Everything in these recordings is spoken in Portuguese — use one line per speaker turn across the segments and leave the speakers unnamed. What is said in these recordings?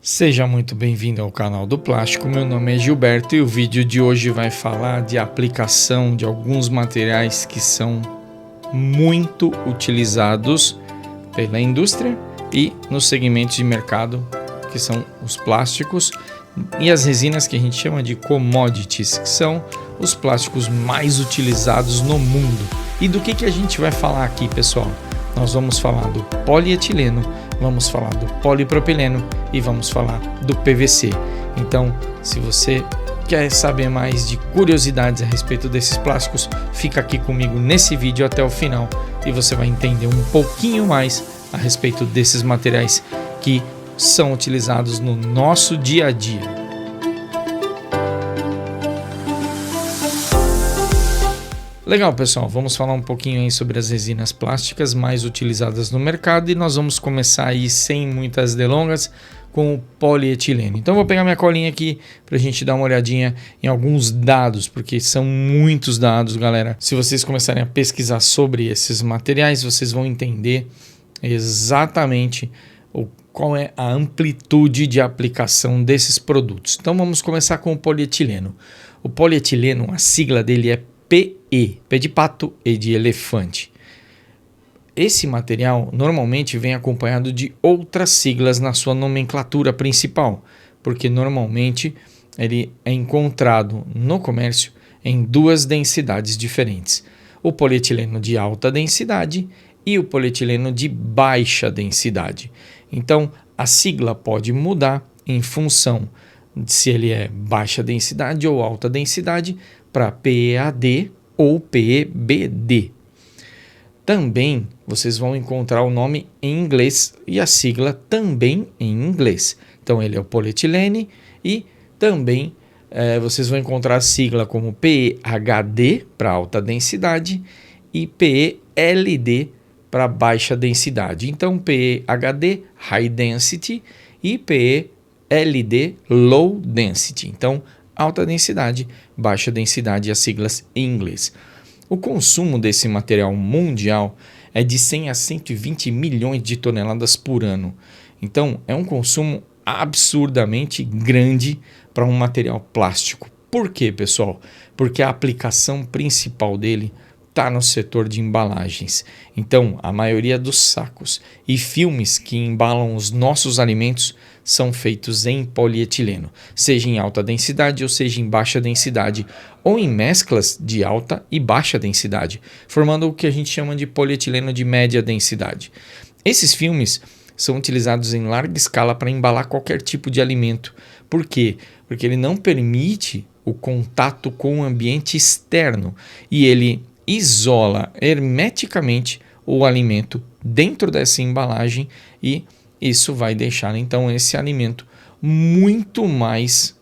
Seja muito bem-vindo ao canal do Plástico, meu nome é Gilberto e o vídeo de hoje vai falar de aplicação de alguns materiais que são muito utilizados pela indústria e nos segmentos de mercado que são os plásticos e as resinas que a gente chama de commodities, que são os plásticos mais utilizados no mundo. E do que a gente vai falar aqui, pessoal? Nós vamos falar do polietileno, vamos falar do polipropileno e vamos falar do PVC. Então, se você quer saber mais de curiosidades a respeito desses plásticos, fica aqui comigo nesse vídeo até o final e você vai entender um pouquinho mais a respeito desses materiais que são utilizados no nosso dia a dia. Legal, pessoal, vamos falar um pouquinho aí sobre as resinas plásticas mais utilizadas no mercado e nós vamos começar aí sem muitas delongas com o polietileno. Então vou pegar minha colinha aqui para a gente dar uma olhadinha em alguns dados, porque são muitos dados, galera. Se vocês começarem a pesquisar sobre esses materiais, vocês vão entender exatamente qual é a amplitude de aplicação desses produtos. Então vamos começar com o polietileno. O polietileno, a sigla dele é PE, P de pato e de elefante. Esse material normalmente vem acompanhado de outras siglas na sua nomenclatura principal, porque normalmente ele é encontrado no comércio em duas densidades diferentes: o polietileno de alta densidade e o polietileno de baixa densidade. Então, a sigla pode mudar em função de se ele é baixa densidade ou alta densidade para PEAD ou PEBD. Também vocês vão encontrar o nome em inglês e a sigla também em inglês. Então ele é o polietilene e também vocês vão encontrar a sigla como PEHD para alta densidade e PELD para baixa densidade. Então PEHD, High Density, e PELD, Low Density. Então alta densidade, baixa densidade, as siglas em inglês. O consumo desse material mundial é de 100 a 120 milhões de toneladas por ano. Então é um consumo absurdamente grande para um material plástico. Por quê, pessoal? Porque a aplicação principal dele está no setor de embalagens. Então, a maioria dos sacos e filmes que embalam os nossos alimentos são feitos em polietileno, seja em alta densidade ou seja em baixa densidade, ou em mesclas de alta e baixa densidade, formando o que a gente chama de polietileno de média densidade. Esses filmes são utilizados em larga escala para embalar qualquer tipo de alimento. Por quê? Porque ele não permite o contato com o ambiente externo e ele isola hermeticamente o alimento dentro dessa embalagem e isso vai deixar então esse alimento muito mais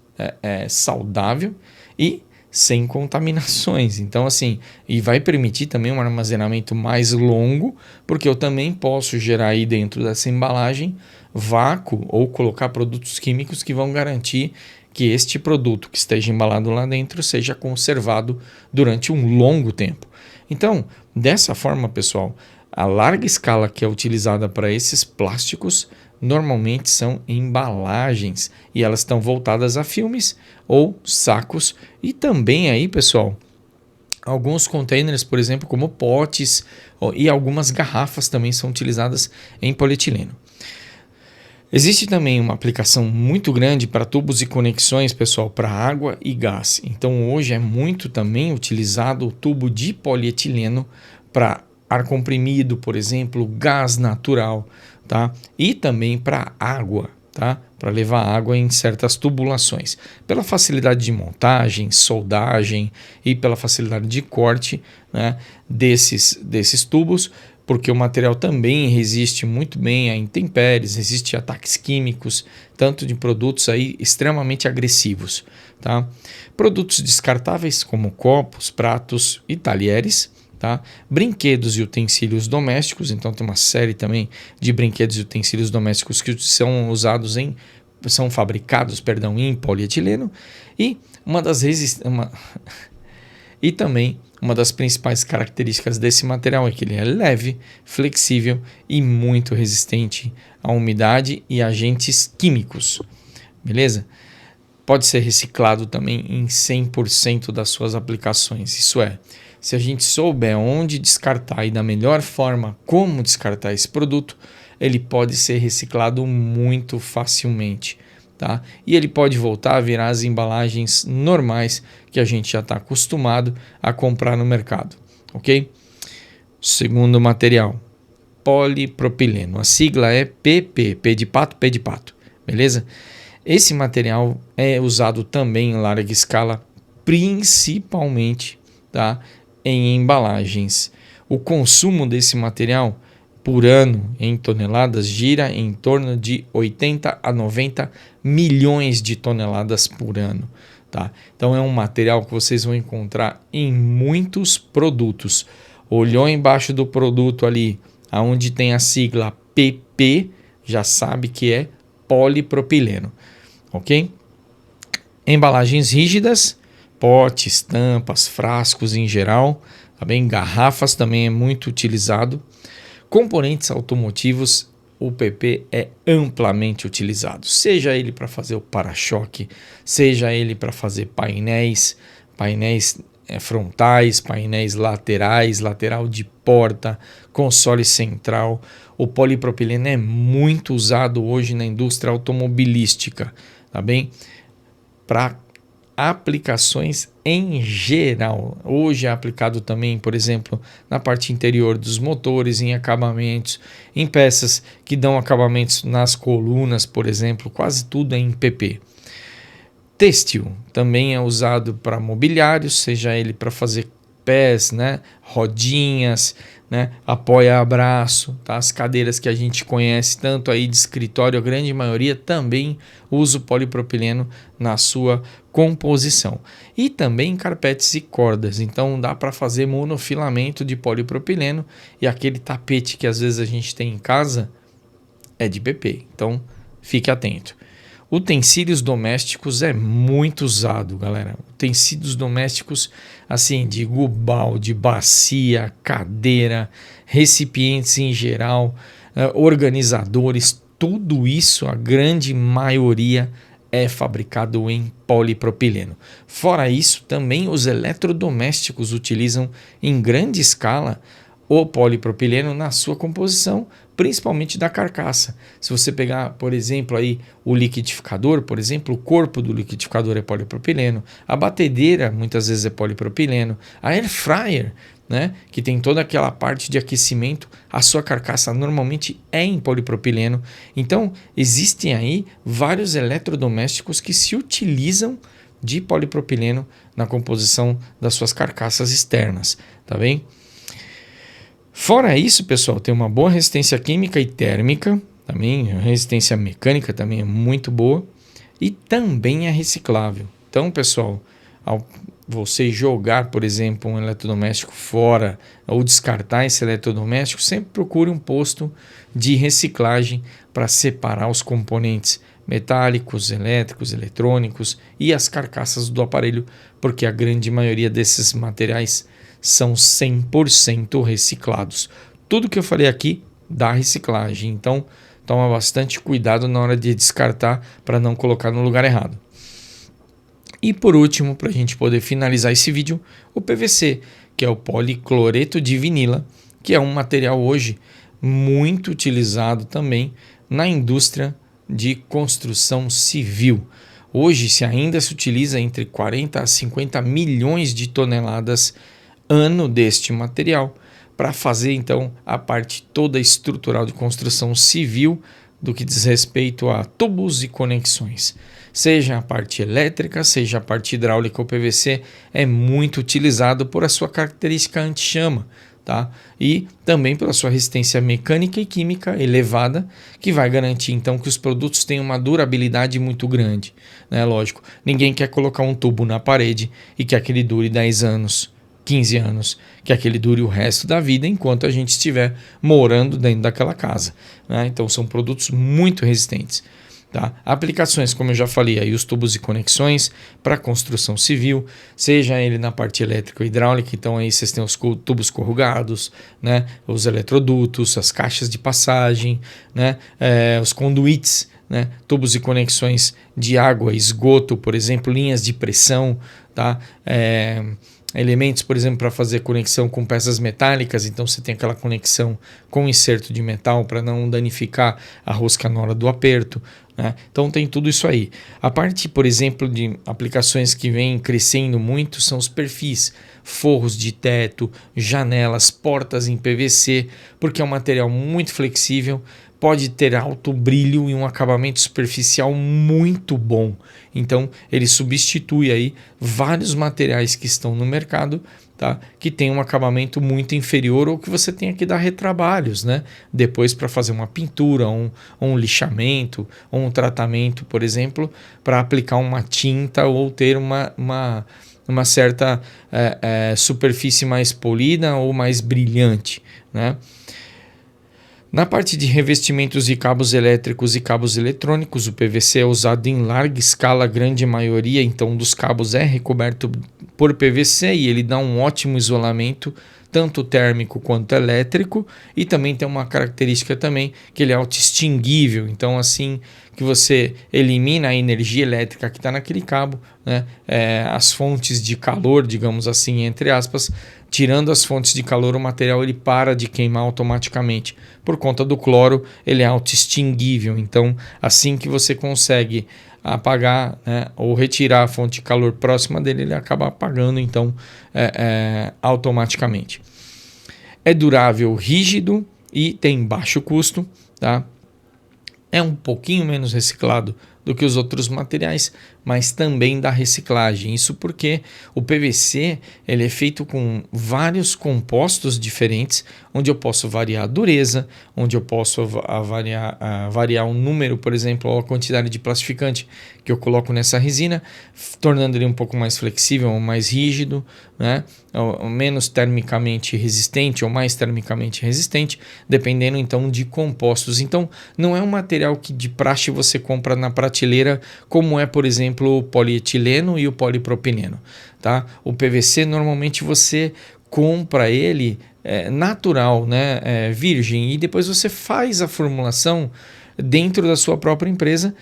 saudável e sem contaminações. Então assim, e vai permitir também um armazenamento mais longo, porque eu também posso gerar aí dentro dessa embalagem vácuo ou colocar produtos químicos que vão garantir que este produto que esteja embalado lá dentro seja conservado durante um longo tempo. Então, dessa forma, pessoal, a larga escala que é utilizada para esses plásticos normalmente são embalagens e elas estão voltadas a filmes ou sacos e também aí, pessoal, alguns containers, por exemplo, como potes e algumas garrafas também são utilizadas em polietileno. Existe também uma aplicação muito grande para tubos e conexões, pessoal, para água e gás. Então hoje é muito também utilizado o tubo de polietileno para ar comprimido, por exemplo, gás natural, tá? E também para água, tá? Para levar água em certas tubulações. Pela facilidade de montagem, soldagem e pela facilidade de corte, né, desses tubos, porque o material também resiste muito bem a intempéries, resiste a ataques químicos, tanto de produtos aí extremamente agressivos, tá? Produtos descartáveis como copos, pratos e talheres, tá? Brinquedos e utensílios domésticos, então tem uma série também de brinquedos e utensílios domésticos que são fabricados em polietileno, e E também uma das principais características desse material é que ele é leve, flexível e muito resistente à umidade e agentes químicos. Beleza? Pode ser reciclado também em 100% das suas aplicações. Isso é, se a gente souber onde descartar e da melhor forma como descartar esse produto, ele pode ser reciclado muito facilmente. Tá? E ele pode voltar a virar as embalagens normais que a gente já está acostumado a comprar no mercado. Ok? Segundo material, polipropileno. A sigla é PP, P de pato, P de pato. Beleza? Esse material é usado também em larga escala, principalmente, tá, em embalagens. O consumo desse material por ano em toneladas gira em torno de 80 a 90 milhões de toneladas por ano. Tá? Então é um material que vocês vão encontrar em muitos produtos. Olhou embaixo do produto ali, aonde tem a sigla PP, já sabe que é polipropileno. Ok? Embalagens rígidas, potes, tampas, frascos em geral, tá bem? Garrafas também é muito utilizado. Componentes automotivos, o PP é amplamente utilizado, seja ele para fazer o para-choque, seja ele para fazer painéis frontais, painéis laterais, lateral de porta, console central. O polipropileno é muito usado hoje na indústria automobilística, tá bem? Para aplicações em geral. Hoje é aplicado também, por exemplo, na parte interior dos motores, em acabamentos, em peças que dão acabamentos nas colunas, por exemplo, quase tudo é em PP. Têxtil também é usado para mobiliários, seja ele para fazer pés, né, rodinhas, né, apoia-braço, tá? As cadeiras que a gente conhece tanto aí de escritório, a grande maioria também usa o polipropileno na sua composição. E também carpetes e cordas, então dá para fazer monofilamento de polipropileno, e aquele tapete que às vezes a gente tem em casa é de PP, então fique atento. Utensílios domésticos é muito usado, galera. Utensílios domésticos, assim, de balde, bacia, cadeira, recipientes em geral, organizadores, tudo isso, a grande maioria é fabricado em polipropileno. Fora isso, também os eletrodomésticos utilizam em grande escala o polipropileno na sua composição, principalmente da carcaça. Se você pegar, por exemplo, aí o liquidificador, por exemplo, o corpo do liquidificador é polipropileno, a batedeira muitas vezes é polipropileno, a air fryer, né, que tem toda aquela parte de aquecimento, a sua carcaça normalmente é em polipropileno. Então, existem aí vários eletrodomésticos que se utilizam de polipropileno na composição das suas carcaças externas, tá bem? Fora isso, pessoal, tem uma boa resistência química e térmica, também a resistência mecânica também é muito boa e também é reciclável. Então, pessoal, ao você jogar, por exemplo, um eletrodoméstico fora ou descartar esse eletrodoméstico, sempre procure um posto de reciclagem para separar os componentes metálicos, elétricos, eletrônicos e as carcaças do aparelho, porque a grande maioria desses materiais são 100% reciclados. Tudo que eu falei aqui dá reciclagem, então toma bastante cuidado na hora de descartar para não colocar no lugar errado. E por último, para a gente poder finalizar esse vídeo, o PVC, que é o policloreto de vinila, que é um material hoje muito utilizado também na indústria de construção civil. Hoje ainda se utiliza entre 40 a 50 milhões de toneladas ano deste material para fazer então a parte toda estrutural de construção civil do que diz respeito a tubos e conexões. Seja a parte elétrica, seja a parte hidráulica, o PVC é muito utilizado por a sua característica anti-chama, tá? E também pela sua resistência mecânica e química elevada, que vai garantir então que os produtos tenham uma durabilidade muito grande, né? Lógico, ninguém quer colocar um tubo na parede e que aquele dure 10 anos, 15 anos, que aquele dure o resto da vida enquanto a gente estiver morando dentro daquela casa, né? Então são produtos muito resistentes. Tá? Aplicações, como eu já falei, aí os tubos e conexões para construção civil, seja ele na parte elétrica ou hidráulica, então aí vocês têm os tubos corrugados, né? Os eletrodutos, as caixas de passagem, né? Os conduítes, né? Tubos e conexões de água, esgoto, por exemplo, linhas de pressão, tá? Elementos, por exemplo, para fazer conexão com peças metálicas, então você tem aquela conexão com inserto de metal para não danificar a rosca na hora do aperto, né? Então tem tudo isso aí. A parte, por exemplo, de aplicações que vem crescendo muito são os perfis, forros de teto, janelas, portas em PVC, porque é um material muito flexível, pode ter alto brilho e um acabamento superficial muito bom. Então ele substitui aí vários materiais que estão no mercado, tá? Que tem um acabamento muito inferior ou que você tenha que dar retrabalhos, né? Depois para fazer uma pintura, um lixamento, ou um tratamento, por exemplo, para aplicar uma tinta ou ter uma certa superfície mais polida ou mais brilhante, né? Na parte de revestimentos de cabos elétricos e cabos eletrônicos, o PVC é usado em larga escala, grande maioria, então dos cabos é recoberto por PVC e ele dá um ótimo isolamento, tanto térmico quanto elétrico, e também tem uma característica também que ele é autoextinguível, então assim que você elimina a energia elétrica que está naquele cabo, né, as fontes de calor, digamos assim, entre aspas, tirando as fontes de calor, o material ele para de queimar automaticamente. Por conta do cloro, ele é autoextinguível, então assim que você consegue apagar, né, ou retirar a fonte de calor próxima dele, ele acaba apagando então automaticamente. É durável, rígido e tem baixo custo, tá? É um pouquinho menos reciclado do que os outros materiais, mas também da reciclagem. Isso porque o PVC ele é feito com vários compostos diferentes, onde eu posso variar a dureza, onde eu posso variar o número, por exemplo, ou a quantidade de plastificante que eu coloco nessa resina, tornando ele um pouco mais flexível ou mais rígido, né? Ou menos termicamente resistente ou mais termicamente resistente, dependendo então de compostos. Então, não é um material que de praxe você compra na prateleira, como é, por exemplo, o polietileno e o polipropileno, tá? O PVC normalmente você compra ele natural, né? Virgem, e depois você faz a formulação dentro da sua própria empresa,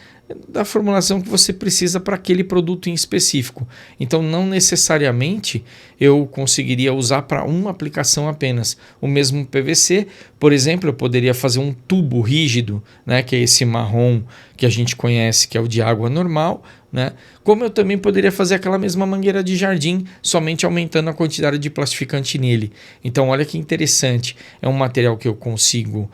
da formulação que você precisa para aquele produto em específico. Então, não necessariamente eu conseguiria usar para uma aplicação apenas. O mesmo PVC, por exemplo, eu poderia fazer um tubo rígido, né, que é esse marrom que a gente conhece, que é o de água normal, né? Como eu também poderia fazer aquela mesma mangueira de jardim, somente aumentando a quantidade de plastificante nele. Então, olha que interessante. É um material que eu consigo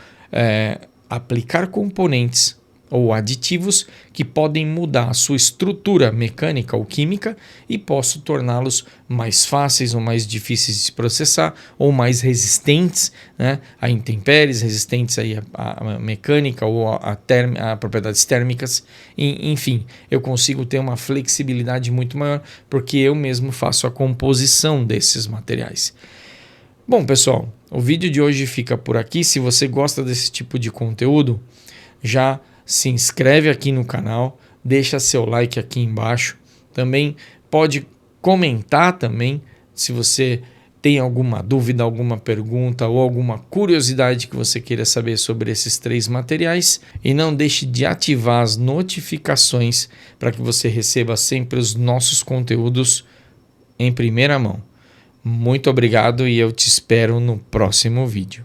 aplicar componentes ou aditivos que podem mudar a sua estrutura mecânica ou química e posso torná-los mais fáceis ou mais difíceis de processar ou mais resistentes, né, a intempéries, resistentes aí a mecânica ou a propriedades térmicas. Enfim, eu consigo ter uma flexibilidade muito maior porque eu mesmo faço a composição desses materiais. Bom, pessoal, o vídeo de hoje fica por aqui. Se você gosta desse tipo de conteúdo, já se inscreve aqui no canal, deixa seu like aqui embaixo. Também pode comentar também se você tem alguma dúvida, alguma pergunta ou alguma curiosidade que você queira saber sobre esses 3 materiais. E não deixe de ativar as notificações para que você receba sempre os nossos conteúdos em primeira mão. Muito obrigado e eu te espero no próximo vídeo.